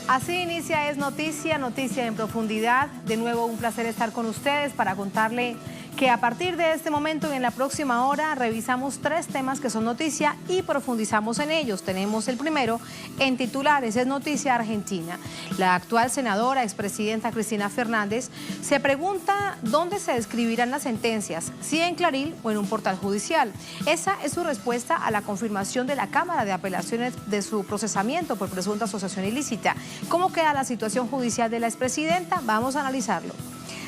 Así inicia Es Noticia, Noticia en Profundidad. De nuevo un placer estar con ustedes para contarle que a partir de este momento y en la próxima hora revisamos 3 temas que son noticia y profundizamos en ellos. Tenemos el primero en titulares, es noticia argentina. La actual senadora, expresidenta Cristina Fernández, se pregunta dónde se escribirán las sentencias, si en Clarín o en un portal judicial. Esa es su respuesta a la confirmación de la Cámara de Apelaciones de su procesamiento por presunta asociación ilícita. ¿Cómo queda la situación judicial de la expresidenta? Vamos a analizarlo.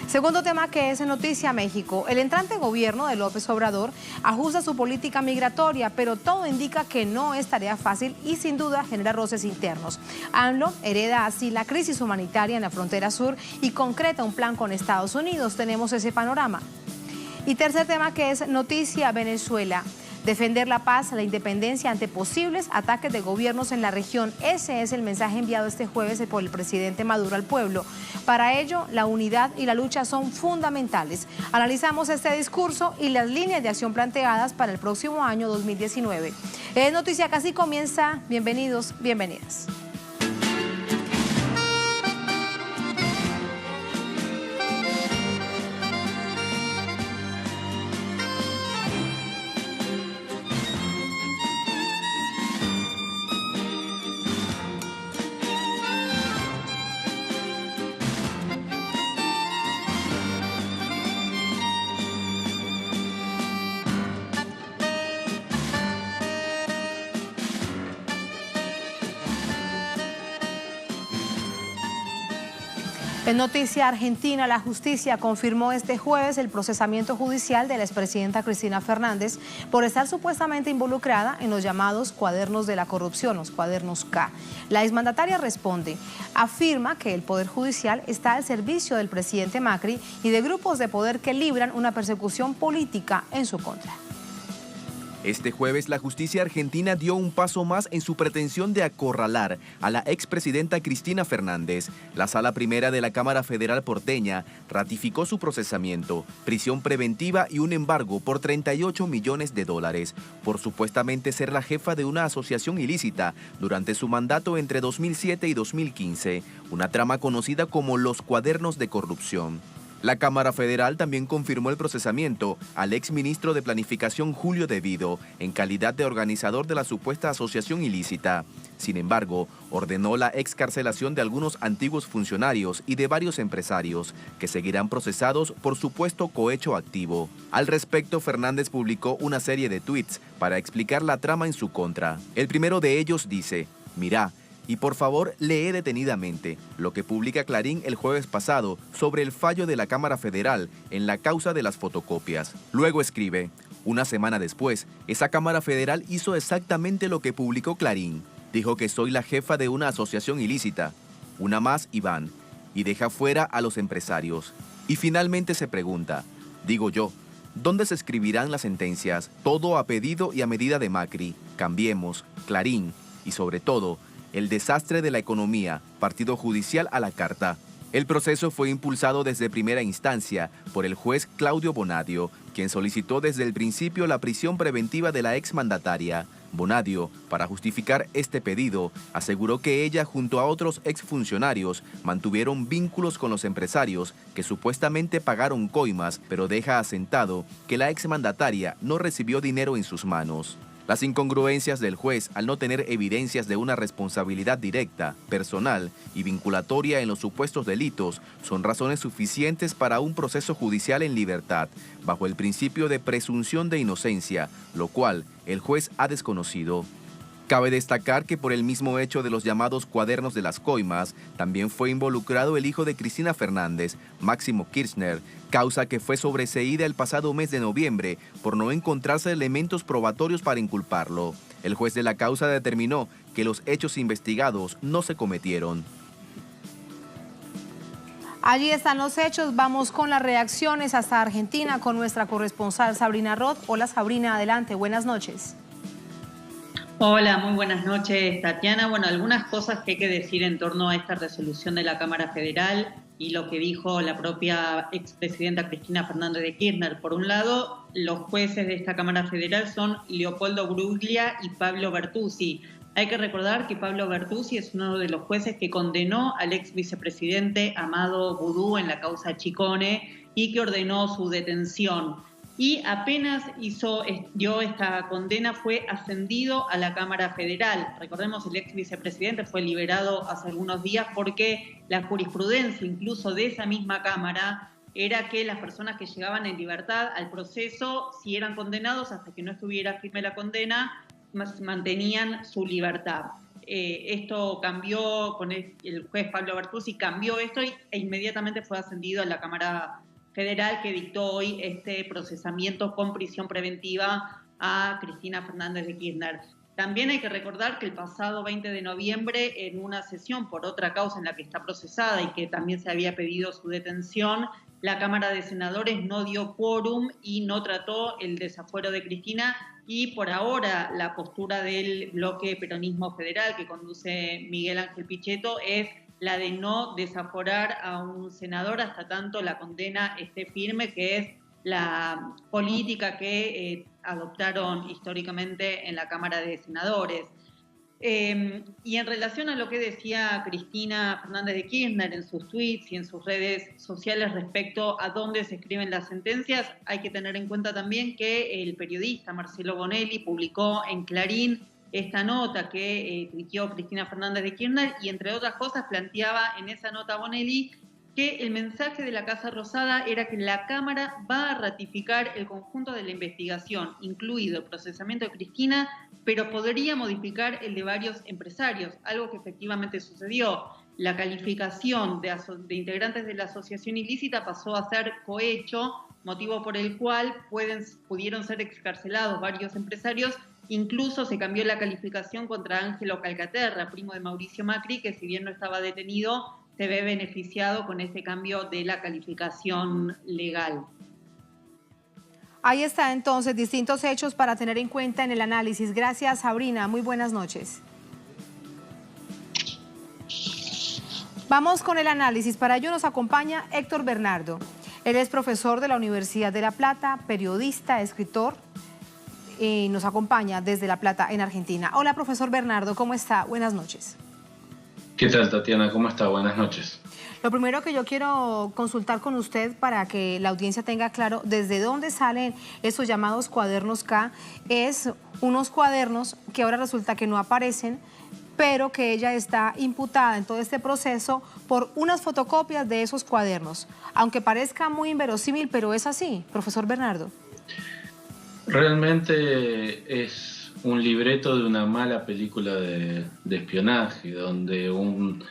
Segundo tema que es en noticia México. El entrante gobierno de López Obrador ajusta su política migratoria, pero todo indica que no es tarea fácil y sin duda genera roces internos. AMLO hereda así la crisis humanitaria en la frontera sur y concreta un plan con Estados Unidos. Tenemos ese panorama. Y tercer tema que es noticia Venezuela. Defender la paz, la independencia ante posibles ataques de gobiernos en la región. Ese es el mensaje enviado este jueves por el presidente Maduro al pueblo. Para ello, la unidad y la lucha son fundamentales. Analizamos este discurso y las líneas de acción planteadas para el próximo año 2019. Es noticia, casi comienza. Bienvenidos, bienvenidas. En noticia argentina, la justicia confirmó este jueves el procesamiento judicial de la expresidenta Cristina Fernández por estar supuestamente involucrada en los llamados cuadernos de la corrupción, los cuadernos K. La exmandataria responde, afirma que el Poder Judicial está al servicio del presidente Macri y de grupos de poder que libran una persecución política en su contra. Este jueves, la justicia argentina dio un paso más en su pretensión de acorralar a la expresidenta Cristina Fernández. La Sala Primera de la Cámara Federal porteña ratificó su procesamiento, prisión preventiva y un embargo por $38 millones por supuestamente ser la jefa de una asociación ilícita durante su mandato entre 2007 y 2015, una trama conocida como los cuadernos de corrupción. La Cámara Federal también confirmó el procesamiento al exministro de Planificación Julio De Vido en calidad de organizador de la supuesta asociación ilícita. Sin embargo, ordenó la excarcelación de algunos antiguos funcionarios y de varios empresarios que seguirán procesados por supuesto cohecho activo. Al respecto, Fernández publicó una serie de tweets para explicar la trama en su contra. El primero de ellos dice, «Mirá, y por favor, lee detenidamente lo que publica Clarín el jueves pasado sobre el fallo de la Cámara Federal en la causa de las fotocopias». Luego escribe, una semana después, esa Cámara Federal hizo exactamente lo que publicó Clarín. Dijo que soy la jefa de una asociación ilícita, una más y van, y deja fuera a los empresarios. Y finalmente se pregunta, digo yo, ¿dónde se escribirán las sentencias? Todo a pedido y a medida de Macri, Cambiemos, Clarín y sobre todo, el desastre de la economía, partido judicial a la carta. El proceso fue impulsado desde primera instancia por el juez Claudio Bonadio, quien solicitó desde el principio la prisión preventiva de la exmandataria. Bonadio, para justificar este pedido, aseguró que ella junto a otros exfuncionarios mantuvieron vínculos con los empresarios que supuestamente pagaron coimas, pero deja asentado que la exmandataria no recibió dinero en sus manos. Las incongruencias del juez al no tener evidencias de una responsabilidad directa, personal y vinculatoria en los supuestos delitos son razones suficientes para un proceso judicial en libertad, bajo el principio de presunción de inocencia, lo cual el juez ha desconocido. Cabe destacar que por el mismo hecho de los llamados cuadernos de las coimas, también fue involucrado el hijo de Cristina Fernández, Máximo Kirchner, causa que fue sobreseída el pasado mes de noviembre por no encontrarse elementos probatorios para inculparlo. El juez de la causa determinó que los hechos investigados no se cometieron. Allí están los hechos. Vamos con las reacciones hasta Argentina con nuestra corresponsal Sabrina Roth. Hola Sabrina, adelante, buenas noches. Hola, muy buenas noches, Tatiana. Bueno, algunas cosas que hay que decir en torno a esta resolución de la Cámara Federal y lo que dijo la propia expresidenta Cristina Fernández de Kirchner. Por un lado, los jueces de esta Cámara Federal son Leopoldo Bruglia y Pablo Bertuzzi. Hay que recordar que Pablo Bertuzzi es uno de los jueces que condenó al ex vicepresidente Amado Boudou en la causa Chicone y que ordenó su detención. Y apenas dio esta condena, fue ascendido a la Cámara Federal. Recordemos, el ex vicepresidente fue liberado hace algunos días porque la jurisprudencia incluso de esa misma Cámara era que las personas que llegaban en libertad al proceso, si eran condenados, hasta que no estuviera firme la condena, mantenían su libertad. Esto cambió con el juez Pablo Bertuzzi, cambió esto e inmediatamente fue ascendido a la Cámara Federal, que dictó hoy este procesamiento con prisión preventiva a Cristina Fernández de Kirchner. También hay que recordar que el pasado 20 de noviembre, en una sesión por otra causa en la que está procesada y que también se había pedido su detención, la Cámara de Senadores no dio quórum y no trató el desafuero de Cristina, y por ahora la postura del bloque Peronismo Federal que conduce Miguel Ángel Pichetto es la de no desaforar a un senador hasta tanto la condena esté firme, que es la política que adoptaron históricamente en la Cámara de Senadores. Y en relación a lo que decía Cristina Fernández de Kirchner en sus tweets y en sus redes sociales respecto a dónde se escriben las sentencias, hay que tener en cuenta también que el periodista Marcelo Bonelli publicó en Clarín esta nota que tuiteó Cristina Fernández de Kirchner, y entre otras cosas planteaba en esa nota Bonelli que el mensaje de la Casa Rosada era que la Cámara va a ratificar el conjunto de la investigación, incluido el procesamiento de Cristina, pero podría modificar el de varios empresarios, algo que efectivamente sucedió. La calificación de integrantes de la asociación ilícita pasó a ser cohecho, motivo por el cual pudieron ser excarcelados varios empresarios. Incluso se cambió la calificación contra Ángelo Calcaterra, primo de Mauricio Macri, que si bien no estaba detenido, se ve beneficiado con este cambio de la calificación legal. Ahí está entonces distintos hechos para tener en cuenta en el análisis. Gracias, Sabrina. Muy buenas noches. Vamos con el análisis. Para ello nos acompaña Héctor Bernardo. Él es profesor de la Universidad de La Plata, periodista, escritor, y nos acompaña desde La Plata, en Argentina. Hola, profesor Bernardo, ¿cómo está? Buenas noches. ¿Qué tal, Tatiana? ¿Cómo está? Buenas noches. Lo primero que yo quiero consultar con usted para que la audiencia tenga claro desde dónde salen esos llamados cuadernos K, es unos cuadernos que ahora resulta que no aparecen, pero que ella está imputada en todo este proceso por unas fotocopias de esos cuadernos. Aunque parezca muy inverosímil, pero es así, profesor Bernardo. Realmente es un libreto de una mala película de espionaje, donde un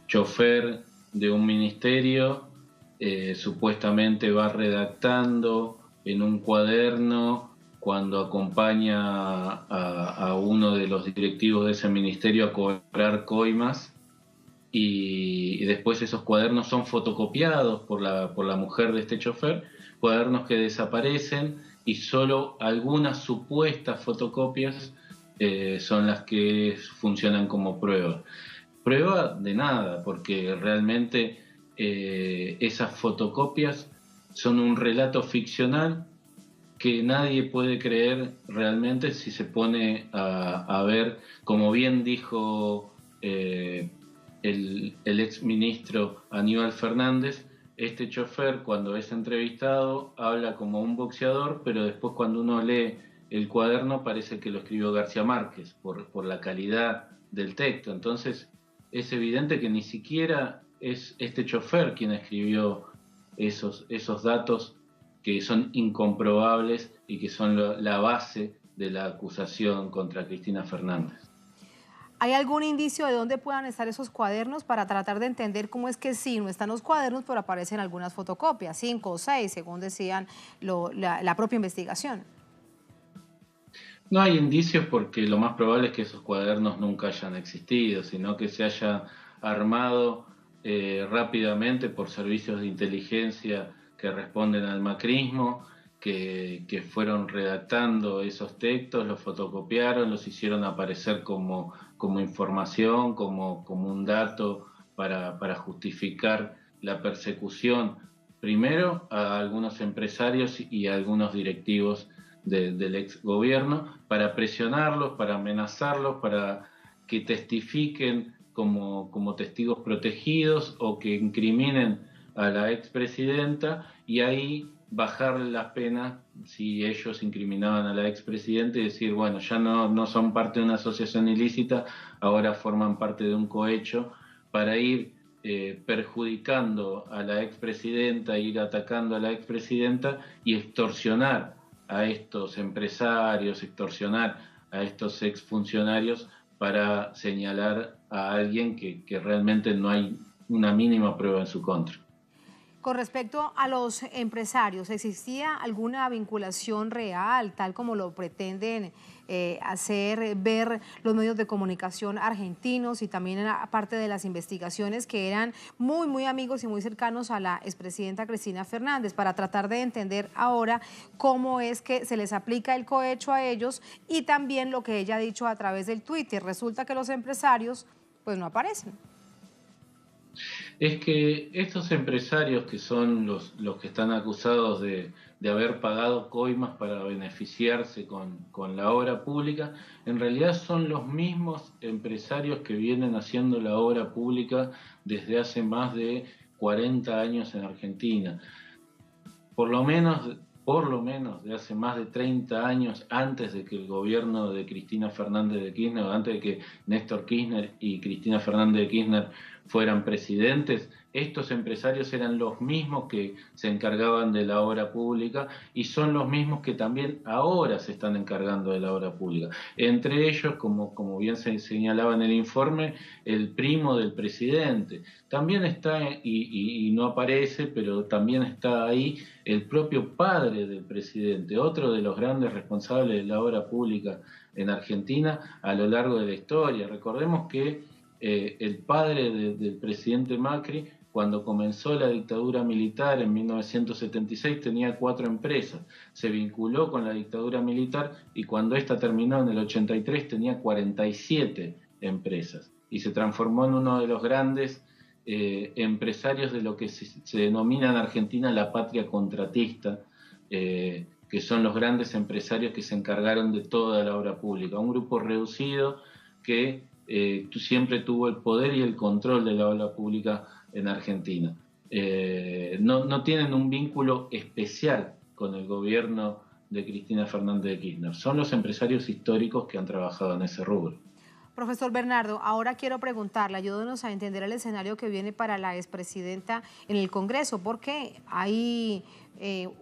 chofer de un ministerio supuestamente va redactando en un cuaderno cuando acompaña a uno de los directivos de ese ministerio a cobrar coimas, y después esos cuadernos son fotocopiados por la mujer de este chofer, cuadernos que desaparecen, y solo algunas supuestas fotocopias son las que funcionan como prueba. Prueba de nada, porque realmente esas fotocopias son un relato ficcional que nadie puede creer realmente si se pone a ver, como bien dijo el exministro Aníbal Fernández. Este chofer, cuando es entrevistado, habla como un boxeador, pero después cuando uno lee el cuaderno parece que lo escribió García Márquez por la calidad del texto. Entonces es evidente que ni siquiera es este chofer quien escribió esos datos que son incomprobables y que son la base de la acusación contra Cristina Fernández. ¿Hay algún indicio de dónde puedan estar esos cuadernos para tratar de entender cómo es que sí, no están los cuadernos, pero aparecen algunas fotocopias, 5 o 6, según decían la propia investigación? No hay indicios porque lo más probable es que esos cuadernos nunca hayan existido, sino que se haya armado rápidamente por servicios de inteligencia que responden al macrismo, que fueron redactando esos textos, los fotocopiaron, los hicieron aparecer como información, como un dato para justificar la persecución, primero a algunos empresarios y a algunos directivos del ex gobierno, para presionarlos, para amenazarlos, para que testifiquen como testigos protegidos o que incriminen a la expresidenta, y ahí bajarle las penas si ellos incriminaban a la expresidenta y decir, bueno, ya no son parte de una asociación ilícita, ahora forman parte de un cohecho, para ir perjudicando a la expresidenta, ir atacando a la expresidenta y extorsionar a estos empresarios, extorsionar a estos exfuncionarios para señalar a alguien que realmente no hay una mínima prueba en su contra. Con respecto a los empresarios, ¿existía alguna vinculación real, tal como lo pretenden hacer ver los medios de comunicación argentinos y también aparte de las investigaciones, que eran muy amigos y muy cercanos a la expresidenta Cristina Fernández, para tratar de entender ahora cómo es que se les aplica el cohecho a ellos y también lo que ella ha dicho a través del Twitter? Resulta que los empresarios pues no aparecen. Es que estos empresarios, que son los que están acusados de haber pagado coimas para beneficiarse con la obra pública, en realidad son los mismos empresarios que vienen haciendo la obra pública desde hace más de 40 años en Argentina. Por lo menos de hace más de 30 años, antes de que el gobierno de Cristina Fernández de Kirchner, antes de que Néstor Kirchner y Cristina Fernández de Kirchner fueran presidentes, estos empresarios eran los mismos que se encargaban de la obra pública y son los mismos que también ahora se están encargando de la obra pública. Entre ellos, como bien se señalaba en el informe, el primo del presidente. También está, y no aparece, pero también está ahí el propio padre del presidente, otro de los grandes responsables de la obra pública en Argentina a lo largo de la historia. Recordemos que el padre del presidente Macri, cuando comenzó la dictadura militar en 1976, tenía 4 empresas. Se vinculó con la dictadura militar y cuando esta terminó en el 83 tenía 47 empresas. Y se transformó en uno de los grandes empresarios de lo que se denomina en Argentina la patria contratista, que son los grandes empresarios que se encargaron de toda la obra pública. Un grupo reducido que siempre tuvo el poder y el control de la obra pública en Argentina. No tienen un vínculo especial con el gobierno de Cristina Fernández de Kirchner. Son los empresarios históricos que han trabajado en ese rubro. Profesor Bernardo, ahora quiero preguntarle, ayúdenos a entender el escenario que viene para la expresidenta en el Congreso, porque hay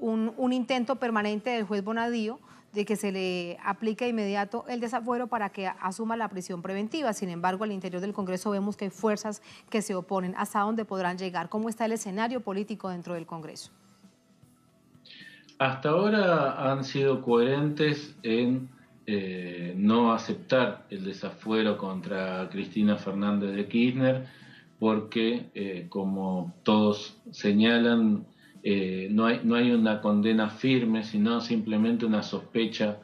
un intento permanente del juez Bonadío de que se le aplique de inmediato el desafuero para que asuma la prisión preventiva. Sin embargo, al interior del Congreso vemos que hay fuerzas que se oponen. ¿Hasta dónde podrán llegar? ¿Cómo está el escenario político dentro del Congreso? Hasta ahora han sido coherentes en no aceptar el desafuero contra Cristina Fernández de Kirchner, porque, como todos señalan, no hay una condena firme, sino simplemente una sospecha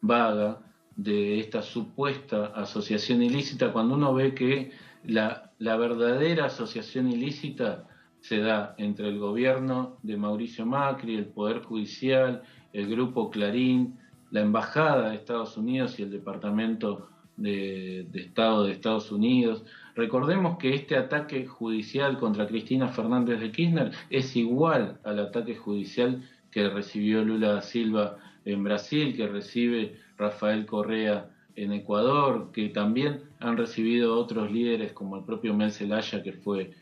vaga de esta supuesta asociación ilícita, cuando uno ve que la verdadera asociación ilícita se da entre el gobierno de Mauricio Macri, el Poder Judicial, el Grupo Clarín, la Embajada de Estados Unidos y el Departamento de Estado de Estados Unidos. Recordemos que este ataque judicial contra Cristina Fernández de Kirchner es igual al ataque judicial que recibió Lula da Silva en Brasil, que recibe Rafael Correa en Ecuador, que también han recibido otros líderes como el propio Mel Zelaya, que fue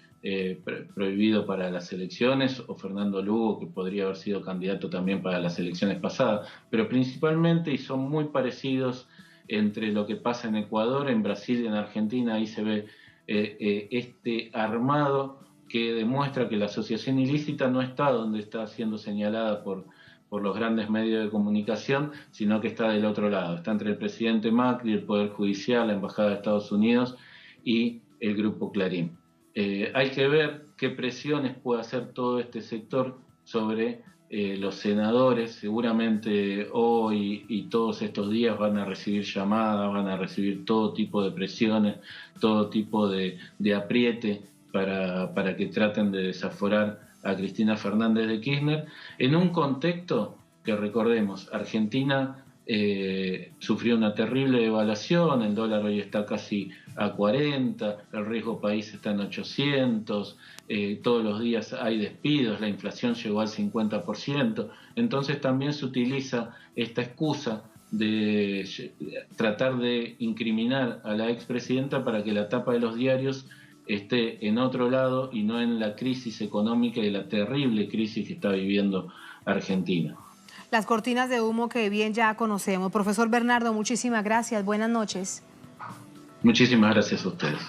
prohibido para las elecciones, o Fernando Lugo, que podría haber sido candidato también para las elecciones pasadas, pero principalmente, y son muy parecidos entre lo que pasa en Ecuador, en Brasil y en Argentina, ahí se ve este armado que demuestra que la asociación ilícita no está donde está siendo señalada por los grandes medios de comunicación, sino que está del otro lado, está entre el presidente Macri, el Poder Judicial, la Embajada de Estados Unidos y el Grupo Clarín. Hay que ver qué presiones puede hacer todo este sector sobre los senadores. Seguramente hoy y todos estos días van a recibir llamadas, van a recibir todo tipo de presiones, todo tipo de apriete para que traten de desaforar a Cristina Fernández de Kirchner, en un contexto que, recordemos, Argentina sufrió una terrible devaluación, el dólar hoy está casi a 40, el riesgo país está en 800, todos los días hay despidos, la inflación llegó al 50%, entonces también se utiliza esta excusa de tratar de incriminar a la expresidenta para que la tapa de los diarios esté en otro lado y no en la crisis económica y la terrible crisis que está viviendo Argentina. Las cortinas de humo que bien ya conocemos. Profesor Bernardo, muchísimas gracias. Buenas noches. Muchísimas gracias a ustedes.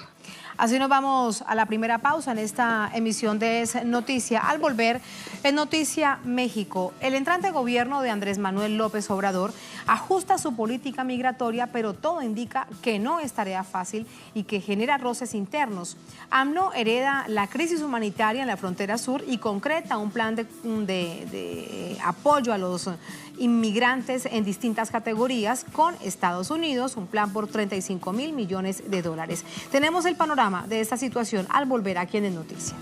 Así nos vamos a la primera pausa en esta emisión de Es Noticia. Al volver, en Noticia México, el entrante gobierno de Andrés Manuel López Obrador ajusta su política migratoria, pero todo indica que no es tarea fácil y que genera roces internos. AMLO hereda la crisis humanitaria en la frontera sur y concreta un plan de apoyo a los inmigrantes en distintas categorías con Estados Unidos, un plan por 35.000 millones de dólares. Tenemos el panorama de esta situación al volver aquí en Noticia.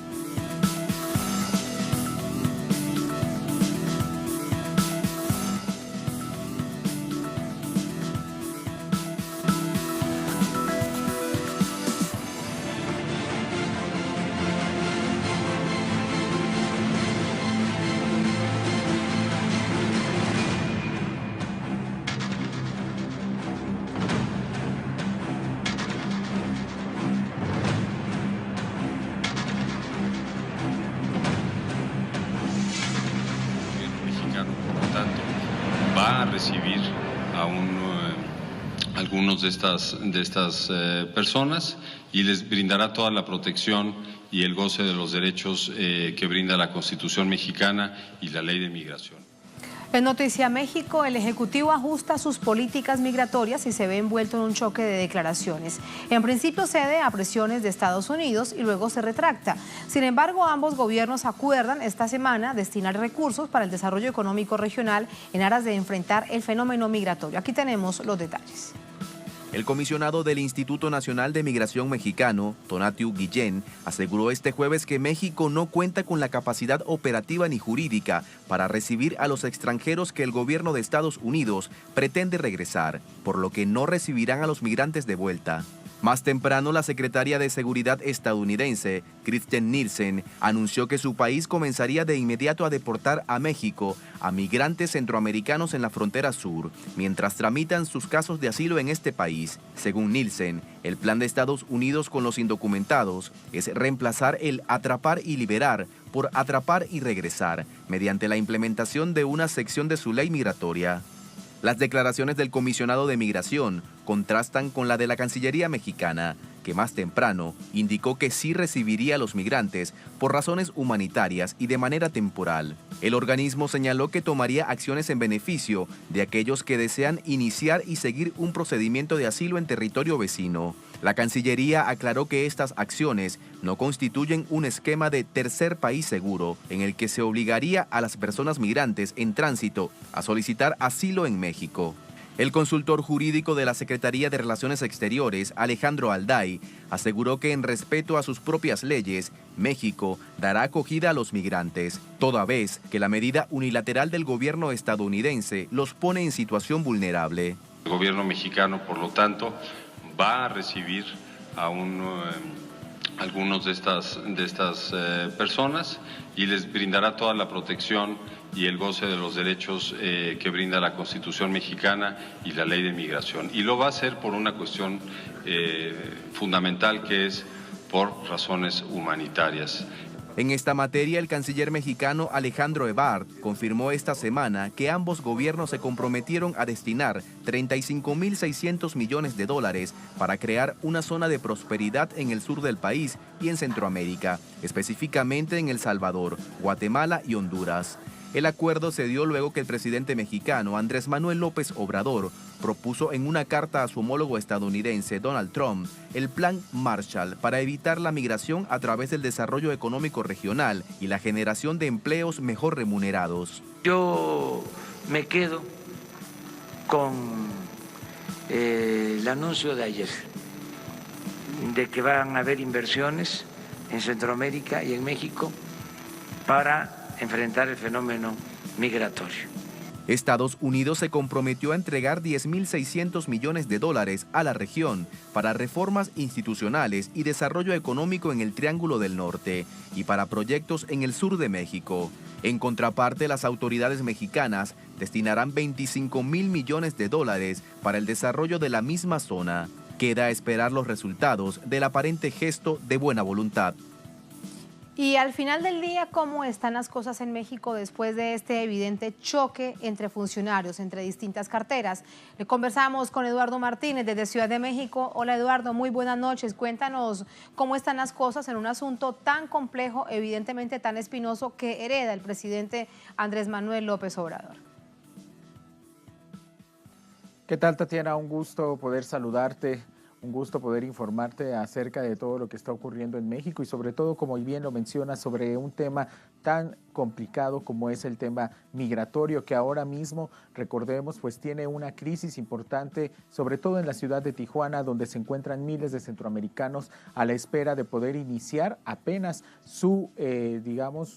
Va a recibir a algunos de estas personas y les brindará toda la protección y el goce de los derechos que brinda la Constitución mexicana y la Ley de Migración. En Noticia México, el Ejecutivo ajusta sus políticas migratorias y se ve envuelto en un choque de declaraciones. En principio cede a presiones de Estados Unidos y luego se retracta. Sin embargo, ambos gobiernos acuerdan esta semana destinar recursos para el desarrollo económico regional en aras de enfrentar el fenómeno migratorio. Aquí tenemos los detalles. El comisionado del Instituto Nacional de Migración Mexicano, Tonatiuh Guillén, aseguró este jueves que México no cuenta con la capacidad operativa ni jurídica para recibir a los extranjeros que el gobierno de Estados Unidos pretende regresar, por lo que no recibirán a los migrantes de vuelta. Más temprano, la secretaria de Seguridad estadounidense, Kirstjen Nielsen, anunció que su país comenzaría de inmediato a deportar a México a migrantes centroamericanos en la frontera sur, mientras tramitan sus casos de asilo en este país. Según Nielsen, el plan de Estados Unidos con los indocumentados es reemplazar el atrapar y liberar por atrapar y regresar, mediante la implementación de una sección de su ley migratoria. Las declaraciones del comisionado de migración contrastan con la de la Cancillería mexicana, que más temprano indicó que sí recibiría a los migrantes por razones humanitarias y de manera temporal. El organismo señaló que tomaría acciones en beneficio de aquellos que desean iniciar y seguir un procedimiento de asilo en territorio vecino. La Cancillería aclaró que estas acciones no constituyen un esquema de tercer país seguro en el que se obligaría a las personas migrantes en tránsito a solicitar asilo en México. El consultor jurídico de la Secretaría de Relaciones Exteriores, Alejandro Alday, aseguró que en respeto a sus propias leyes, México dará acogida a los migrantes, toda vez que la medida unilateral del gobierno estadounidense los pone en situación vulnerable. El gobierno mexicano, por lo tanto, va a recibir a algunos de estas personas y les brindará toda la protección y el goce de los derechos que brinda la Constitución mexicana y la Ley de Migración. Y lo va a hacer por una cuestión fundamental, que es por razones humanitarias. En esta materia, el canciller mexicano Alejandro Ebrard confirmó esta semana que ambos gobiernos se comprometieron a destinar 35.600 millones de dólares para crear una zona de prosperidad en el sur del país y en Centroamérica, específicamente en El Salvador, Guatemala y Honduras. El acuerdo se dio luego que el presidente mexicano Andrés Manuel López Obrador propuso en una carta a su homólogo estadounidense Donald Trump el Plan Marshall para evitar la migración a través del desarrollo económico regional y la generación de empleos mejor remunerados. Yo me quedo con el anuncio de ayer de que van a haber inversiones en Centroamérica y en México para enfrentar el fenómeno migratorio. Estados Unidos se comprometió a entregar 10.600 millones de dólares a la región para reformas institucionales y desarrollo económico en el Triángulo del Norte y para proyectos en el sur de México. En contraparte, las autoridades mexicanas destinarán 25.000 millones de dólares para el desarrollo de la misma zona. Queda esperar los resultados del aparente gesto de buena voluntad. Y al final del día, ¿cómo están las cosas en México después de este evidente choque entre funcionarios, entre distintas carteras? Le conversamos con Eduardo Martínez desde Ciudad de México. Hola Eduardo, muy buenas noches. Cuéntanos cómo están las cosas en un asunto tan complejo, evidentemente tan espinoso, que hereda el presidente Andrés Manuel López Obrador. ¿Qué tal, Tatiana? Un gusto poder saludarte. Un gusto poder informarte acerca de todo lo que está ocurriendo en México y sobre todo, como bien lo mencionas, sobre un tema tan complicado como es el tema migratorio, que ahora mismo, recordemos, pues tiene una crisis importante, sobre todo en la ciudad de Tijuana, donde se encuentran miles de centroamericanos a la espera de poder iniciar apenas su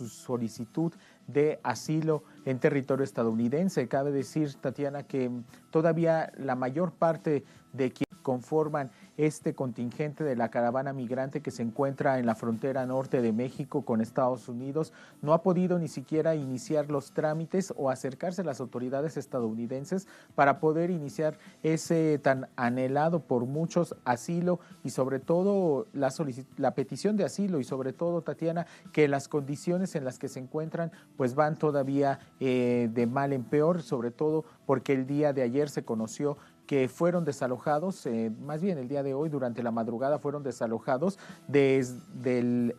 solicitud de asilo en territorio estadounidense. Cabe decir, Tatiana, que todavía la mayor parte de quienes conforman este contingente de la caravana migrante que se encuentra en la frontera norte de México con Estados Unidos no ha podido ni siquiera iniciar los trámites o acercarse a las autoridades estadounidenses para poder iniciar ese tan anhelado por muchos asilo y sobre todo la petición de asilo y sobre todo, Tatiana, que las condiciones en las que se encuentran pues van todavía de mal en peor, sobre todo porque el día de ayer se conoció que fueron desalojados, más bien el día de hoy, durante la madrugada, fueron desalojados desde el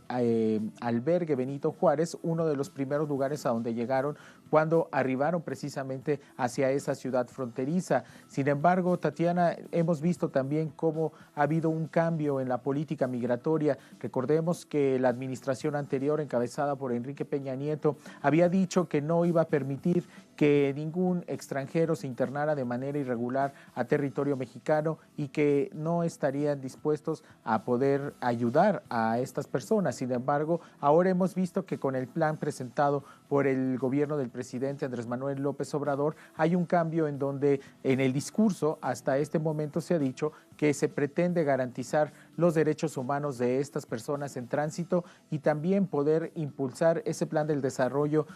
albergue Benito Juárez, uno de los primeros lugares a donde llegaron cuando arribaron precisamente hacia esa ciudad fronteriza. Sin embargo, Tatiana, hemos visto también cómo ha habido un cambio en la política migratoria. Recordemos que la administración anterior, encabezada por Enrique Peña Nieto, había dicho que no iba a permitir que ningún extranjero se internara de manera irregular a territorio mexicano y que no estarían dispuestos a poder ayudar a estas personas. Sin embargo, ahora hemos visto que con el plan presentado por el gobierno del presidente Andrés Manuel López Obrador hay un cambio en donde en el discurso hasta este momento se ha dicho que se pretende garantizar los derechos humanos de estas personas en tránsito y también poder impulsar ese plan del desarrollo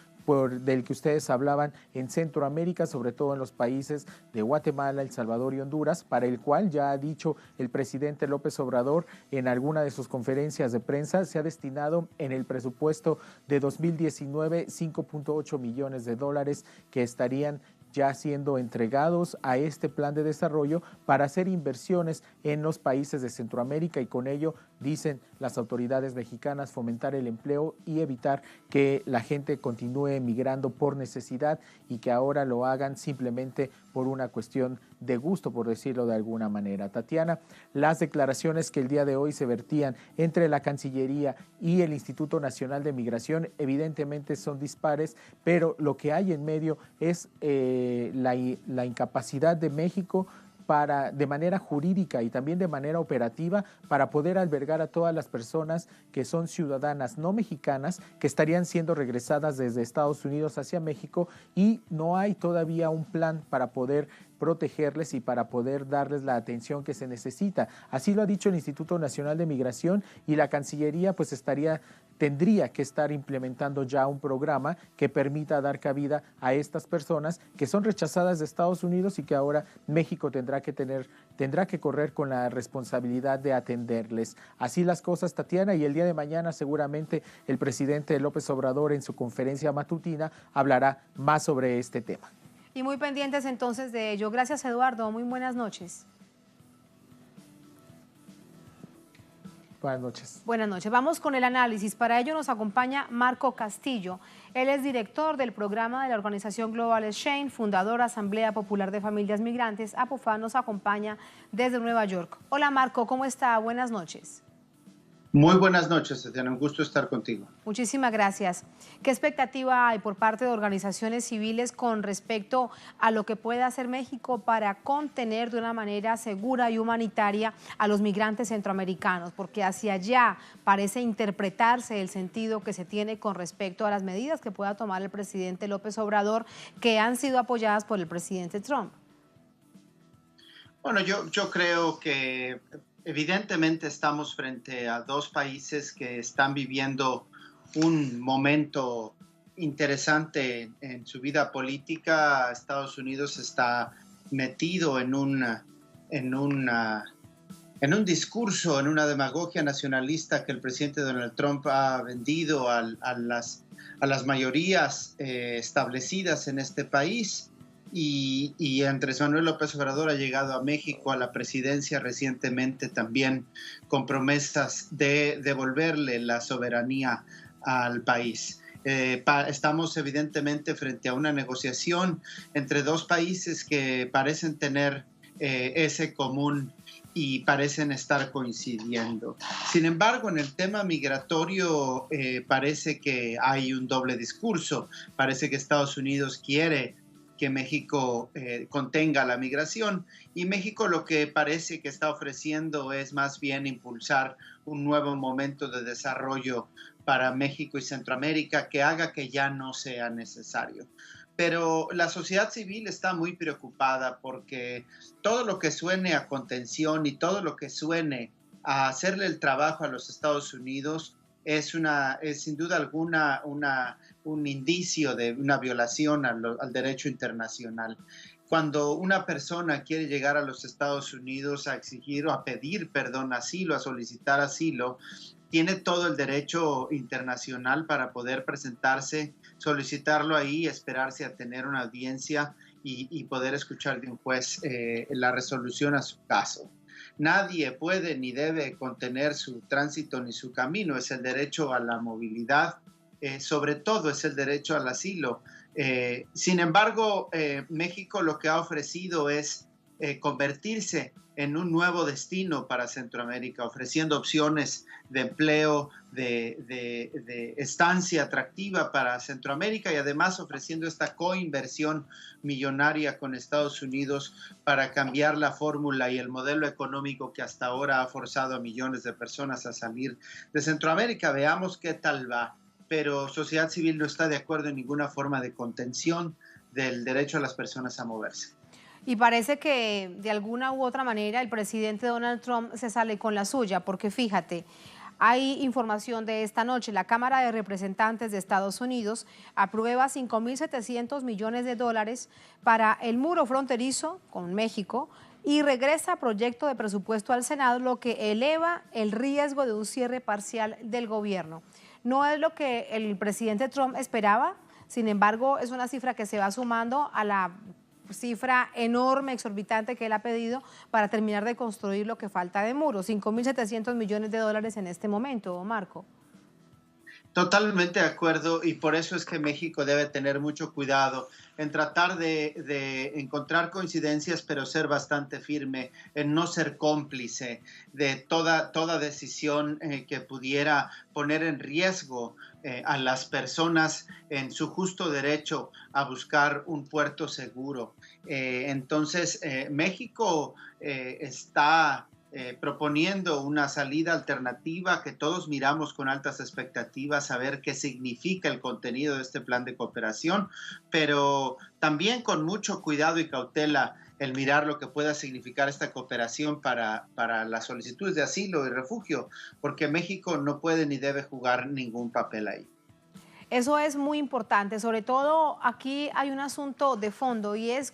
del que ustedes hablaban en Centroamérica, sobre todo en los países de Guatemala, El Salvador y Honduras, para el cual ya ha dicho el presidente López Obrador en alguna de sus conferencias de prensa, se ha destinado en el presupuesto de 2019 5.8 millones de dólares que estarían ya siendo entregados a este plan de desarrollo para hacer inversiones en los países de Centroamérica y con ello, dicen las autoridades mexicanas, fomentar el empleo y evitar que la gente continúe migrando por necesidad y que ahora lo hagan simplemente por una cuestión de gusto, por decirlo de alguna manera. Tatiana, las declaraciones que el día de hoy se vertían entre la Cancillería y el Instituto Nacional de Migración evidentemente son dispares, pero lo que hay en medio es la incapacidad de México de manera jurídica y también de manera operativa para poder albergar a todas las personas que son ciudadanas no mexicanas que estarían siendo regresadas desde Estados Unidos hacia México y no hay todavía un plan para poder protegerles y para poder darles la atención que se necesita. Así lo ha dicho el Instituto Nacional de Migración y la Cancillería pues tendría que estar implementando ya un programa que permita dar cabida a estas personas que son rechazadas de Estados Unidos y que ahora México tendrá que correr con la responsabilidad de atenderles. Así las cosas, Tatiana, y el día de mañana seguramente el presidente López Obrador en su conferencia matutina hablará más sobre este tema. Y muy pendientes entonces de ello. Gracias, Eduardo. Muy buenas noches. Buenas noches. Buenas noches. Vamos con el análisis. Para ello nos acompaña Marco Castillo. Él es director del programa de la organización Global Exchange, fundador Asamblea Popular de Familias Migrantes. APOFA nos acompaña desde Nueva York. Hola Marco, ¿cómo está? Buenas noches. Muy buenas noches, Tatiana. Un gusto estar contigo. Muchísimas gracias. ¿Qué expectativa hay por parte de organizaciones civiles con respecto a lo que puede hacer México para contener de una manera segura y humanitaria a los migrantes centroamericanos? Porque hacia allá parece interpretarse el sentido que se tiene con respecto a las medidas que pueda tomar el presidente López Obrador, que han sido apoyadas por el presidente Trump. Bueno, yo creo que evidentemente estamos frente a dos países que están viviendo un momento interesante en su vida política. Estados Unidos está metido en un discurso, en una demagogia nacionalista que el presidente Donald Trump ha vendido a las mayorías establecidas en este país. Y Andrés Manuel López Obrador ha llegado a México a la presidencia recientemente también con promesas de devolverle la soberanía al país. Estamos evidentemente frente a una negociación entre dos países que parecen tener ese común y parecen estar coincidiendo. Sin embargo, en el tema migratorio parece que hay un doble discurso. Parece que Estados Unidos quiere que México contenga la migración, y México lo que parece que está ofreciendo es más bien impulsar un nuevo momento de desarrollo para México y Centroamérica que haga que ya no sea necesario. Pero la sociedad civil está muy preocupada porque todo lo que suene a contención y todo lo que suene a hacerle el trabajo a los Estados Unidos es sin duda alguna un indicio de una violación al derecho internacional. Cuando una persona quiere llegar a los Estados Unidos a exigir o a pedir, asilo, a solicitar asilo, tiene todo el derecho internacional para poder presentarse, solicitarlo ahí, esperarse a tener una audiencia y poder escuchar de un juez la resolución a su caso. Nadie puede ni debe contener su tránsito ni su camino. Es el derecho a la movilidad, sobre todo es el derecho al asilo. Sin embargo, México lo que ha ofrecido es convertirse en un nuevo destino para Centroamérica, ofreciendo opciones de empleo, de estancia atractiva para Centroamérica, y además ofreciendo esta coinversión millonaria con Estados Unidos para cambiar la fórmula y el modelo económico que hasta ahora ha forzado a millones de personas a salir de Centroamérica. Veamos qué tal va. Pero sociedad civil no está de acuerdo en ninguna forma de contención del derecho a las personas a moverse. Y parece que de alguna u otra manera el presidente Donald Trump se sale con la suya, porque fíjate, hay información de esta noche. La Cámara de Representantes de Estados Unidos aprueba $5.700 millones para el muro fronterizo con México y regresa proyecto de presupuesto al Senado, lo que eleva el riesgo de un cierre parcial del gobierno. No es lo que el presidente Trump esperaba, sin embargo, es una cifra que se va sumando a la cifra enorme, exorbitante que él ha pedido para terminar de construir lo que falta de muro. $5.700 millones en este momento, Marco. Totalmente de acuerdo, y por eso es que México debe tener mucho cuidado en tratar de encontrar coincidencias, pero ser bastante firme, en no ser cómplice de toda decisión que pudiera poner en riesgo a las personas en su justo derecho a buscar un puerto seguro. Entonces, México está proponiendo una salida alternativa que todos miramos con altas expectativas a ver qué significa el contenido de este plan de cooperación, pero también con mucho cuidado y cautela el mirar lo que pueda significar esta cooperación para las solicitudes de asilo y refugio, porque México no puede ni debe jugar ningún papel ahí. Eso es muy importante, sobre todo aquí hay un asunto de fondo, y es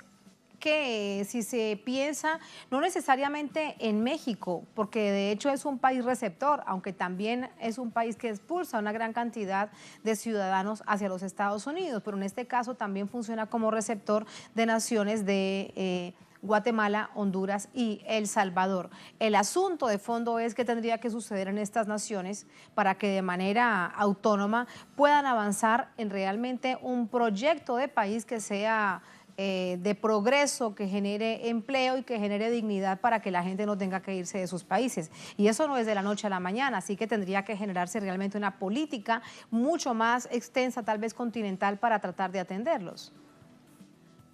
que si se piensa no necesariamente en México, porque de hecho es un país receptor, aunque también es un país que expulsa una gran cantidad de ciudadanos hacia los Estados Unidos, pero en este caso también funciona como receptor de naciones de Guatemala, Honduras y El Salvador. El asunto de fondo es qué tendría que suceder en estas naciones para que de manera autónoma puedan avanzar en realmente un proyecto de país que sea de progreso, que genere empleo y que genere dignidad para que la gente no tenga que irse de sus países. Y eso no es de la noche a la mañana, así que tendría que generarse realmente una política mucho más extensa, tal vez continental, para tratar de atenderlos.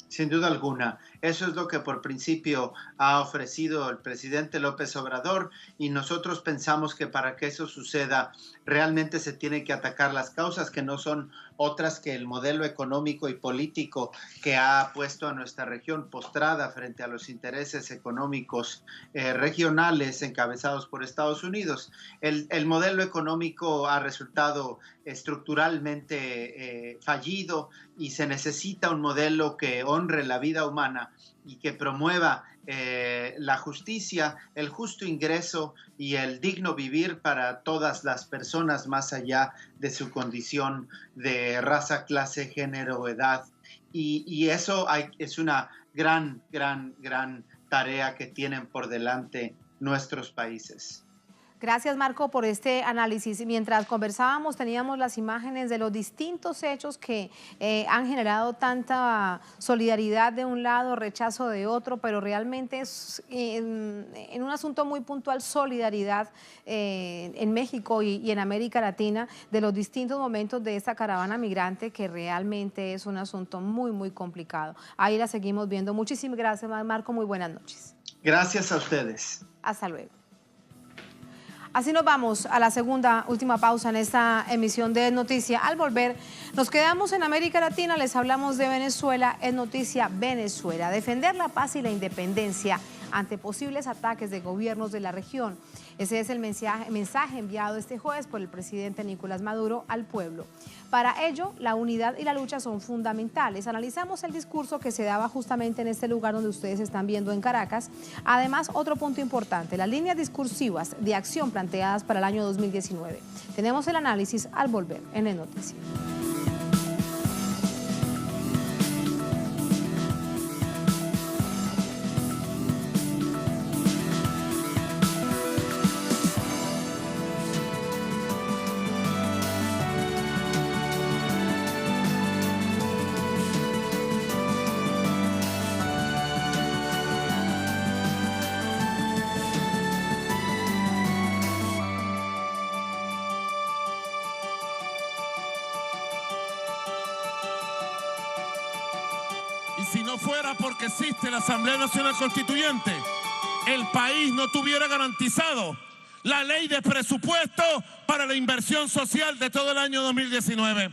Sin duda alguna. Eso es lo que por principio ha ofrecido el presidente López Obrador, y nosotros pensamos que para que eso suceda realmente se tienen que atacar las causas, que no son otras que el modelo económico y político que ha puesto a nuestra región postrada frente a los intereses económicos regionales encabezados por Estados Unidos. El modelo económico ha resultado estructuralmente fallido, y se necesita un modelo que honre la vida humana y que promueva la justicia, el justo ingreso y el digno vivir para todas las personas, más allá de su condición de raza, clase, género o edad. Y eso es una gran tarea que tienen por delante nuestros países. Gracias, Marco, por este análisis. Mientras conversábamos, teníamos las imágenes de los distintos hechos que han generado tanta solidaridad de un lado, rechazo de otro, pero realmente es en un asunto muy puntual, solidaridad en México y en América Latina, de los distintos momentos de esta caravana migrante, que realmente es un asunto muy complicado. Ahí la seguimos viendo. Muchísimas gracias, Marco. Muy buenas noches. Gracias a ustedes. Hasta luego. Así nos vamos a la última pausa en esta emisión de Noticia. Al volver, nos quedamos en América Latina, les hablamos de Venezuela. En Noticia Venezuela, defender la paz y la independencia ante posibles ataques de gobiernos de la región. Ese es el mensaje enviado este jueves por el presidente Nicolás Maduro al pueblo. Para ello, la unidad y la lucha son fundamentales. Analizamos el discurso que se daba justamente en este lugar donde ustedes están viendo, en Caracas. Además, otro punto importante, las líneas discursivas de acción planteadas para el año 2019. Tenemos el análisis al volver en el Noticiero. Y si no fuera porque existe la Asamblea Nacional Constituyente, el país no tuviera garantizado la ley de presupuesto para la inversión social de todo el año 2019.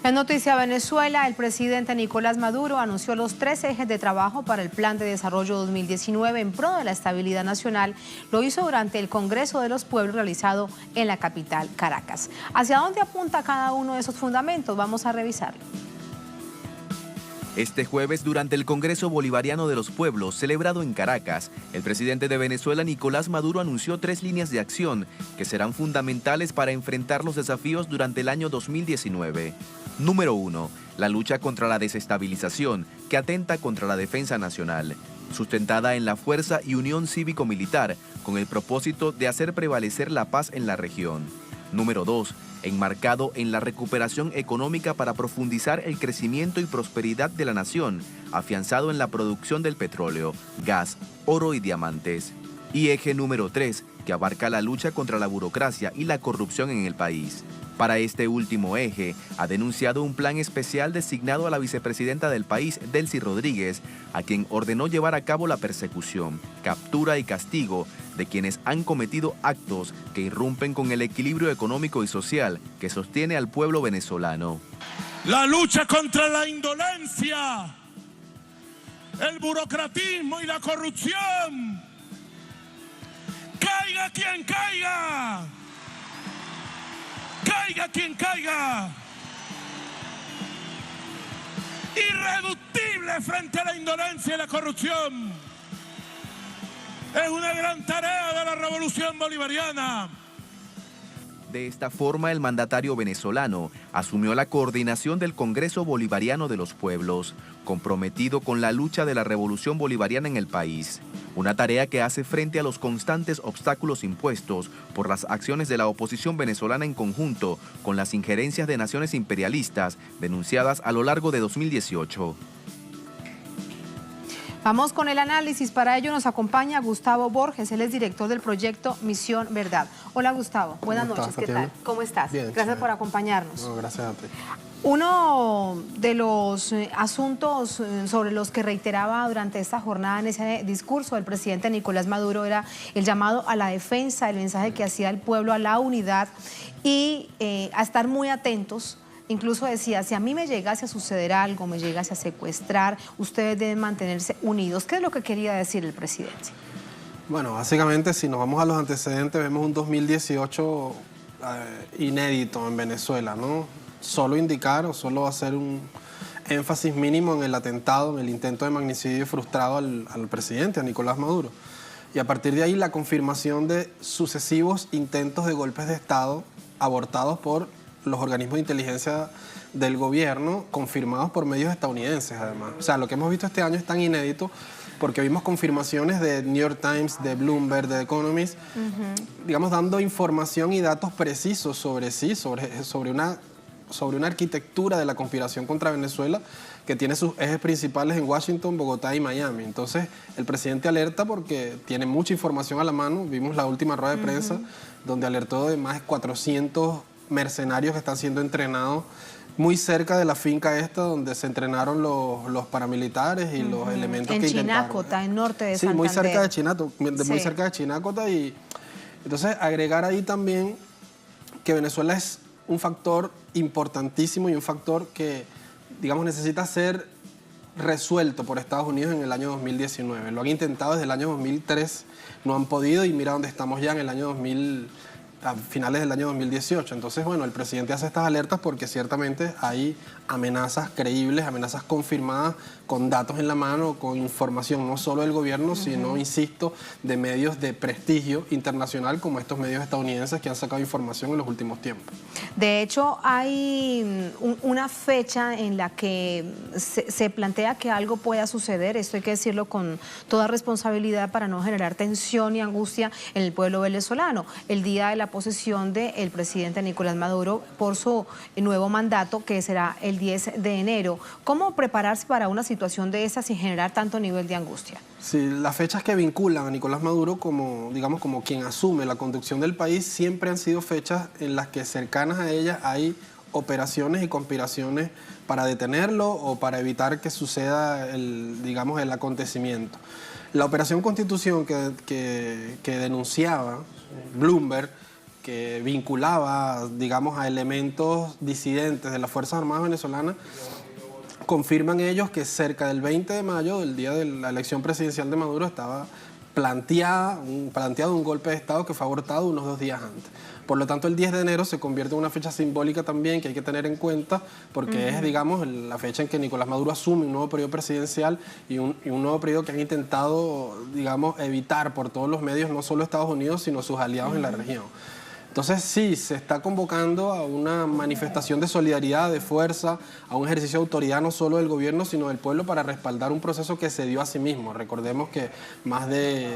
En Noticia Venezuela, el presidente Nicolás Maduro anunció los 3 ejes de trabajo para el Plan de Desarrollo 2019 en pro de la estabilidad nacional. Lo hizo durante el Congreso de los Pueblos realizado en la capital, Caracas. ¿Hacia dónde apunta cada uno de esos fundamentos? Vamos a revisarlo. Este jueves, durante el Congreso Bolivariano de los Pueblos, celebrado en Caracas, el presidente de Venezuela, Nicolás Maduro, anunció 3 líneas de acción que serán fundamentales para enfrentar los desafíos durante el año 2019. Número 1. La lucha contra la desestabilización, que atenta contra la defensa nacional, sustentada en la fuerza y unión cívico-militar, con el propósito de hacer prevalecer la paz en la región. Número 2. Enmarcado en la recuperación económica para profundizar el crecimiento y prosperidad de la nación, afianzado en la producción del petróleo, gas, oro y diamantes. Y eje número 3, que abarca la lucha contra la burocracia y la corrupción en el país. Para este último eje, ha denunciado un plan especial designado a la vicepresidenta del país, Delcy Rodríguez, a quien ordenó llevar a cabo la persecución, captura y castigo de quienes han cometido actos que irrumpen con el equilibrio económico y social que sostiene al pueblo venezolano. La lucha contra la indolencia, el burocratismo y la corrupción. ¡Caiga quien caiga! ¡Caiga quien caiga! Irreductible frente a la indolencia y la corrupción. Es una gran tarea de la revolución bolivariana. De esta forma, el mandatario venezolano asumió la coordinación del Congreso Bolivariano de los Pueblos, comprometido con la lucha de la revolución bolivariana en el país. Una tarea que hace frente a los constantes obstáculos impuestos por las acciones de la oposición venezolana en conjunto con las injerencias de naciones imperialistas denunciadas a lo largo de 2018. Vamos con el análisis. Para ello nos acompaña Gustavo Borges. Él es director del proyecto Misión Verdad. Hola, Gustavo. Buenas noches. ¿Qué tal? ¿Cómo estás? Bien, gracias por acompañarnos. No, gracias a ti. Uno de los asuntos sobre los que reiteraba durante esta jornada en ese discurso del presidente Nicolás Maduro era el llamado a la defensa, el mensaje que hacía el pueblo a la unidad y a estar muy atentos. Incluso decía, si a mí me llegase a suceder algo, me llegase a secuestrar, ustedes deben mantenerse unidos. ¿Qué es lo que quería decir el presidente? Bueno, básicamente si nos vamos a los antecedentes, vemos un 2018 inédito en Venezuela, ¿no? Solo indicar o solo hacer un énfasis mínimo en el atentado, en el intento de magnicidio frustrado al presidente, a Nicolás Maduro. Y a partir de ahí la confirmación de sucesivos intentos de golpes de Estado abortados por los organismos de inteligencia del gobierno, confirmados por medios estadounidenses además. O sea, lo que hemos visto este año es tan inédito porque vimos confirmaciones de New York Times, de Bloomberg, de The Economist, digamos, dando información y datos precisos sobre una arquitectura de la conspiración contra Venezuela que tiene sus ejes principales en Washington, Bogotá y Miami. Entonces, el presidente alerta porque tiene mucha información a la mano. Vimos la última rueda de prensa donde alertó de más de 400 mercenarios que están siendo entrenados muy cerca de la finca esta donde se entrenaron los paramilitares y los elementos que intentaron. En Chinacota, en norte de Santander. Sí, muy cerca de Chinacota. Y entonces agregar ahí también que Venezuela es un factor importantísimo y un factor que, digamos, necesita ser resuelto por Estados Unidos en el año 2019. Lo han intentado desde el año 2003, no han podido y mira dónde estamos ya en el año a finales del año 2018. Entonces, bueno, el presidente hace estas alertas porque ciertamente hay amenazas creíbles, amenazas confirmadas con datos en la mano, con información no solo del gobierno, sino, insisto, de medios de prestigio internacional como estos medios estadounidenses que han sacado información en los últimos tiempos. De hecho, hay una fecha en la que se plantea que algo pueda suceder, esto hay que decirlo con toda responsabilidad para no generar tensión y angustia en el pueblo venezolano, el día de la posesión del presidente Nicolás Maduro por su nuevo mandato, que será el 10 de enero. ¿Cómo prepararse para una situación de esa sin generar tanto nivel de angustia? Sí, las fechas que vinculan a Nicolás Maduro como, digamos, como quien asume la conducción del país siempre han sido fechas en las que cercanas a ellas hay operaciones y conspiraciones para detenerlo o para evitar que suceda el acontecimiento. La operación Constitución que denunciaba Bloomberg, que vinculaba, digamos, a elementos disidentes de las Fuerzas Armadas venezolanas, confirman ellos que cerca del 20 de mayo, del día de la elección presidencial de Maduro, estaba planteado un golpe de Estado que fue abortado unos 2 días antes. Por lo tanto, el 10 de enero se convierte en una fecha simbólica también que hay que tener en cuenta porque es, digamos, la fecha en que Nicolás Maduro asume un nuevo periodo presidencial y un nuevo periodo que han intentado, digamos, evitar por todos los medios, no solo Estados Unidos, sino sus aliados en la región. Entonces sí, se está convocando a una manifestación de solidaridad, de fuerza, a un ejercicio de autoridad no solo del gobierno, sino del pueblo para respaldar un proceso que se dio a sí mismo. Recordemos que más de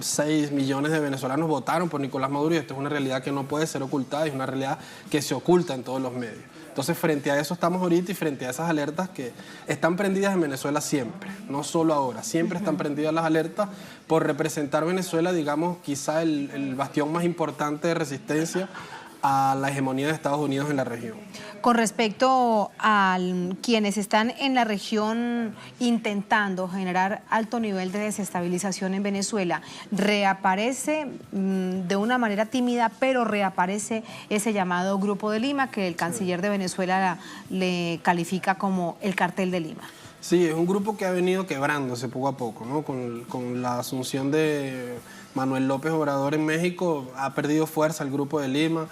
6 millones de venezolanos votaron por Nicolás Maduro y esto es una realidad que no puede ser ocultada, es una realidad que se oculta en todos los medios. Entonces, frente a eso estamos ahorita y frente a esas alertas que están prendidas en Venezuela siempre, no solo ahora, siempre están prendidas las alertas por representar Venezuela, digamos, quizá el bastión más importante de resistencia a la hegemonía de Estados Unidos en la región. Con respecto a quienes están en la región intentando generar alto nivel de desestabilización en Venezuela, reaparece de una manera tímida, pero reaparece ese llamado Grupo de Lima, que el canciller de Venezuela le califica como el Cartel de Lima. Sí, es un grupo que ha venido quebrándose poco a poco, ¿no? Con la asunción de Manuel López Obrador en México, ha perdido fuerza el Grupo de Lima.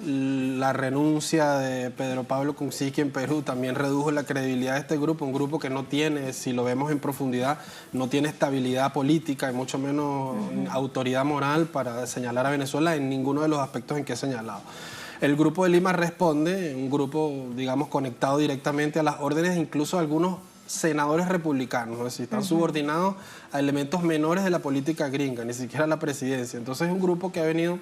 La renuncia de Pedro Pablo Kuczynski en Perú también redujo la credibilidad de este grupo, un grupo que no tiene, si lo vemos en profundidad, no tiene estabilidad política y mucho menos autoridad moral para señalar a Venezuela en ninguno de los aspectos en que he señalado. El Grupo de Lima responde, un grupo, digamos, conectado directamente a las órdenes, incluso algunos senadores republicanos, es decir, están subordinados a elementos menores de la política gringa, ni siquiera a la presidencia. Entonces es un grupo que ha venido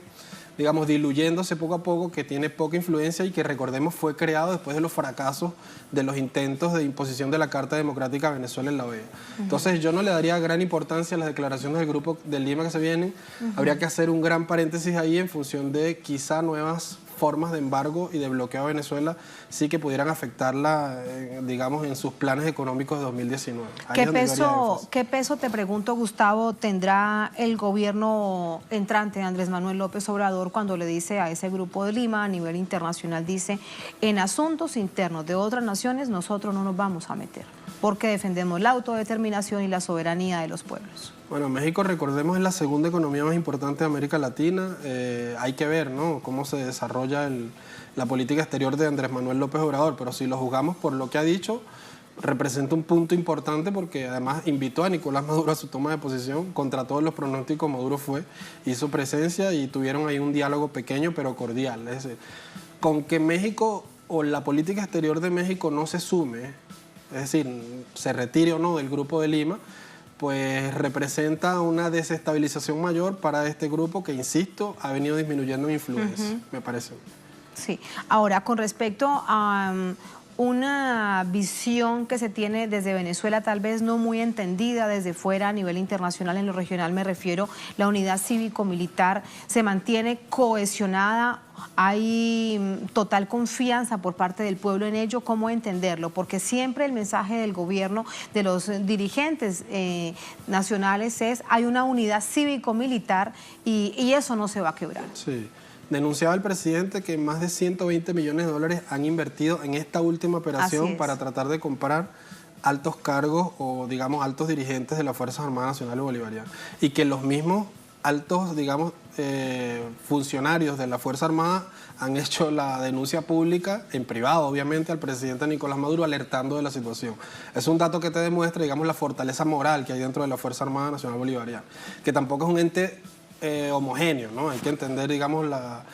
digamos, diluyéndose poco a poco, que tiene poca influencia y que, recordemos, fue creado después de los fracasos de los intentos de imposición de la Carta Democrática a Venezuela en la OEA. Entonces, yo no le daría gran importancia a las declaraciones del Grupo de Lima que se vienen. Habría que hacer un gran paréntesis ahí en función de quizá nuevas formas de embargo y de bloqueo a Venezuela sí que pudieran afectarla, digamos, en sus planes económicos de 2019. ¿Qué peso, te pregunto, Gustavo, tendrá el gobierno entrante de Andrés Manuel López Obrador cuando le dice a ese Grupo de Lima a nivel internacional, dice, en asuntos internos de otras naciones nosotros no nos vamos a meter, porque defendemos la autodeterminación y la soberanía de los pueblos? Bueno, México, recordemos, es la segunda economía más importante de América Latina. Hay que ver, ¿no?, cómo se desarrolla la política exterior de Andrés Manuel López Obrador, pero si lo juzgamos por lo que ha dicho, representa un punto importante porque además invitó a Nicolás Maduro a su toma de posición. Contra todos los pronósticos, Maduro hizo presencia y tuvieron ahí un diálogo pequeño pero cordial. Es decir, con que México o la política exterior de México no se sume, es decir, se retire o no del Grupo de Lima, pues representa una desestabilización mayor para este grupo que, insisto, ha venido disminuyendo en influencia, me parece. Sí. Ahora, con respecto a una visión que se tiene desde Venezuela, tal vez no muy entendida desde fuera a nivel internacional, en lo regional me refiero, la unidad cívico-militar se mantiene cohesionada. ¿Hay total confianza por parte del pueblo en ello? ¿Cómo entenderlo? Porque siempre el mensaje del gobierno, de los dirigentes nacionales es hay una unidad cívico-militar y eso no se va a quebrar. Sí. Denunciaba el presidente que más de 120 millones de dólares han invertido en esta última operación para tratar de comprar altos cargos o, digamos, altos dirigentes de las Fuerzas Armadas Nacionales Bolivarianas. Y que los mismos altos, digamos, funcionarios de la Fuerza Armada han hecho la denuncia pública, en privado obviamente, al presidente Nicolás Maduro, alertando de la situación. Es un dato que te demuestra, digamos, la fortaleza moral que hay dentro de la Fuerza Armada Nacional Bolivariana, que tampoco es un ente homogéneo, ¿no? Hay que entender, digamos, la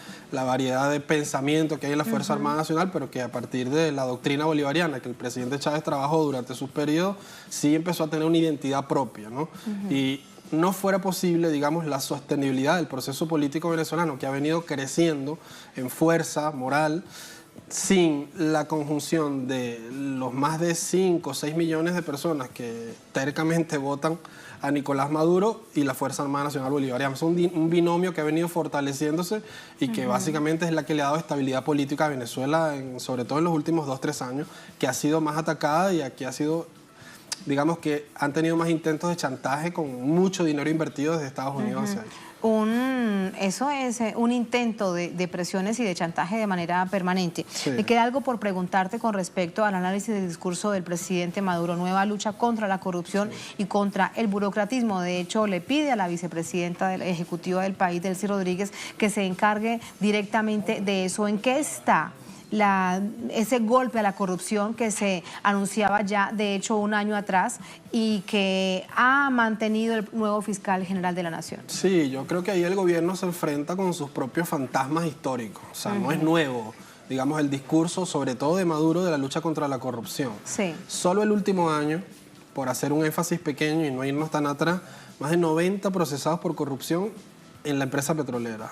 variedad de pensamiento que hay en la Fuerza Armada Nacional, pero que a partir de la doctrina bolivariana que el presidente Chávez trabajó durante sus periodos, sí empezó a tener una identidad propia, ¿no? Y no fuera posible, digamos, la sostenibilidad del proceso político venezolano, que ha venido creciendo en fuerza moral, sin la conjunción de los más de 5 o 6 millones de personas que tercamente votan a Nicolás Maduro y la Fuerza Armada Nacional Bolivariana. Es un binomio que ha venido fortaleciéndose y que básicamente es la que le ha dado estabilidad política a Venezuela, sobre todo en los últimos 2 o 3 años, que ha sido más atacada y aquí ha sido, digamos, que han tenido más intentos de chantaje con mucho dinero invertido desde Estados Unidos hacia ahí. Eso es un intento de presiones y de chantaje de manera permanente. Sí. Me queda algo por preguntarte con respecto al análisis del discurso del presidente Maduro, nueva lucha contra la corrupción y contra el burocratismo. De hecho, le pide a la vicepresidenta ejecutiva del país, Delcy Rodríguez, que se encargue directamente de eso. ¿En qué está ese golpe a la corrupción que se anunciaba ya, de hecho, 1 año atrás y que ha mantenido el nuevo fiscal general de la Nación? Sí, yo creo que ahí el gobierno se enfrenta con sus propios fantasmas históricos. O sea, no es nuevo, digamos, el discurso, sobre todo de Maduro, de la lucha contra la corrupción. Sí. Solo el último año, por hacer un énfasis pequeño y no irnos tan atrás, más de 90 procesados por corrupción en la empresa petrolera.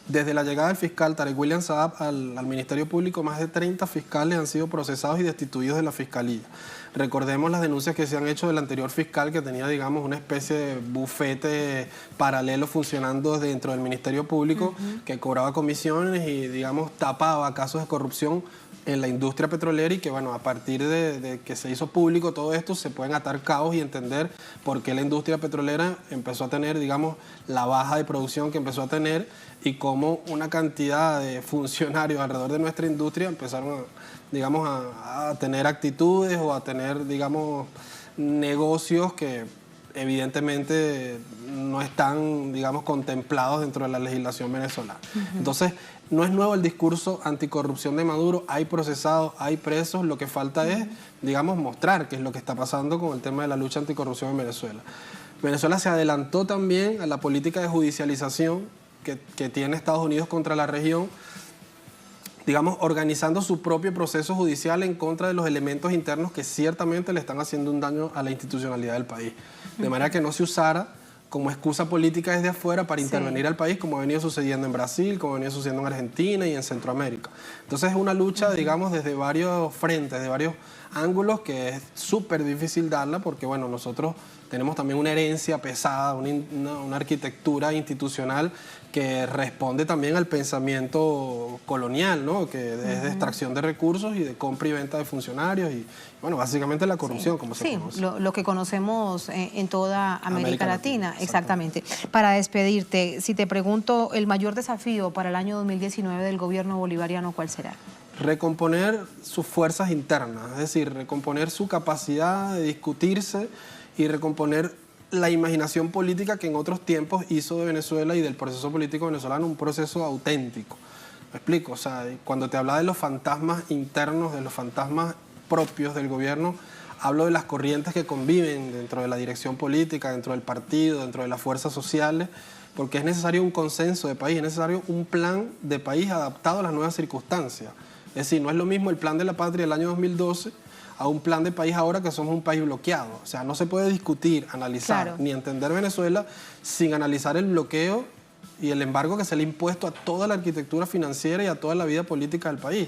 Desde la llegada del fiscal Tarek William Saab al Ministerio Público, más de 30 fiscales han sido procesados y destituidos de la Fiscalía. Recordemos las denuncias que se han hecho del anterior fiscal, que tenía, digamos, una especie de bufete paralelo funcionando dentro del Ministerio Público, que cobraba comisiones y, digamos, tapaba casos de corrupción en la industria petrolera y que, bueno, a partir de que se hizo público todo esto, se pueden atar cabos y entender por qué la industria petrolera empezó a tener, digamos, la baja de producción que empezó a tener y cómo una cantidad de funcionarios alrededor de nuestra industria empezaron, digamos, a tener actitudes o a tener, digamos, negocios que evidentemente no están, digamos, contemplados dentro de la legislación venezolana. Entonces, no es nuevo el discurso anticorrupción de Maduro, hay procesados, hay presos, lo que falta es, digamos, mostrar qué es lo que está pasando con el tema de la lucha anticorrupción en Venezuela. Venezuela se adelantó también a la política de judicialización que tiene Estados Unidos contra la región, digamos, organizando su propio proceso judicial en contra de los elementos internos que ciertamente le están haciendo un daño a la institucionalidad del país. De manera que no se usara como excusa política desde afuera para intervenir al país, como ha venido sucediendo en Brasil, como ha venido sucediendo en Argentina y en Centroamérica. Entonces es una lucha, digamos, desde varios frentes, de varios ángulos, que es súper difícil darla porque, bueno, nosotros tenemos también una herencia pesada, una arquitectura institucional que responde también al pensamiento colonial, ¿no? Que es de extracción de recursos y de compra y venta de funcionarios y, bueno, básicamente la corrupción, como se conoce. Lo que conocemos en toda América Latina, exactamente. Para despedirte, si te pregunto, el mayor desafío para el año 2019 del gobierno bolivariano, ¿cuál será? Recomponer sus fuerzas internas, es decir, recomponer su capacidad de discutirse y recomponer la imaginación política que en otros tiempos hizo de Venezuela y del proceso político venezolano un proceso auténtico. ¿Me explico? O sea, cuando te hablaba de los fantasmas internos, de los fantasmas propios del gobierno, hablo de las corrientes que conviven dentro de la dirección política, dentro del partido, dentro de las fuerzas sociales, porque es necesario un consenso de país, es necesario un plan de país adaptado a las nuevas circunstancias. Es decir, no es lo mismo el plan de la patria del año 2012 a un plan de país ahora que somos un país bloqueado. O sea, no se puede discutir, analizar, ni entender Venezuela sin analizar el bloqueo y el embargo que se le ha impuesto a toda la arquitectura financiera y a toda la vida política del país.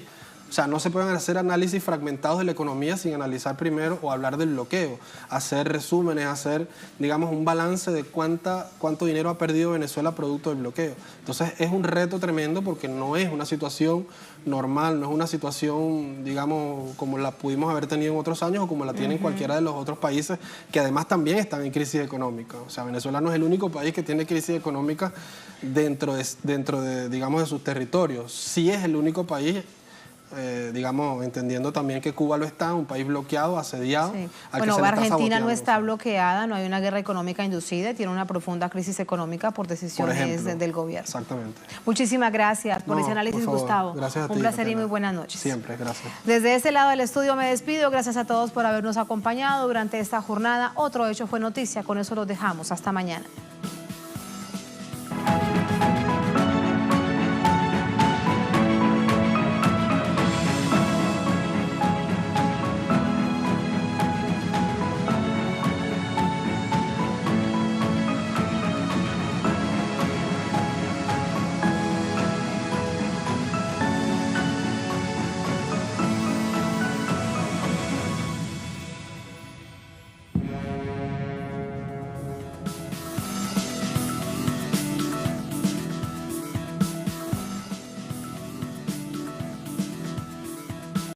O sea, no se pueden hacer análisis fragmentados de la economía sin analizar primero o hablar del bloqueo, hacer resúmenes, hacer, digamos, un balance de cuánto dinero ha perdido Venezuela producto del bloqueo. Entonces, es un reto tremendo porque no es una situación normal, no es una situación, digamos, como la pudimos haber tenido en otros años o como la tienen cualquiera de los otros países que además también están en crisis económica. O sea, Venezuela no es el único país que tiene crisis económica dentro de digamos, de sus territorios. Sí es el único país, digamos, entendiendo también que Cuba lo está, un país bloqueado, asediado. Sí. Bueno, Argentina no está bloqueada, no hay una guerra económica inducida, tiene una profunda crisis económica por decisiones del gobierno. Exactamente. Muchísimas gracias por ese análisis, Gustavo. Gracias a ti, un placer Tatiana. Y muy buenas noches. Siempre, gracias. Desde este lado del estudio me despido, gracias a todos por habernos acompañado durante esta jornada. Otro hecho fue noticia, con eso los dejamos. Hasta mañana.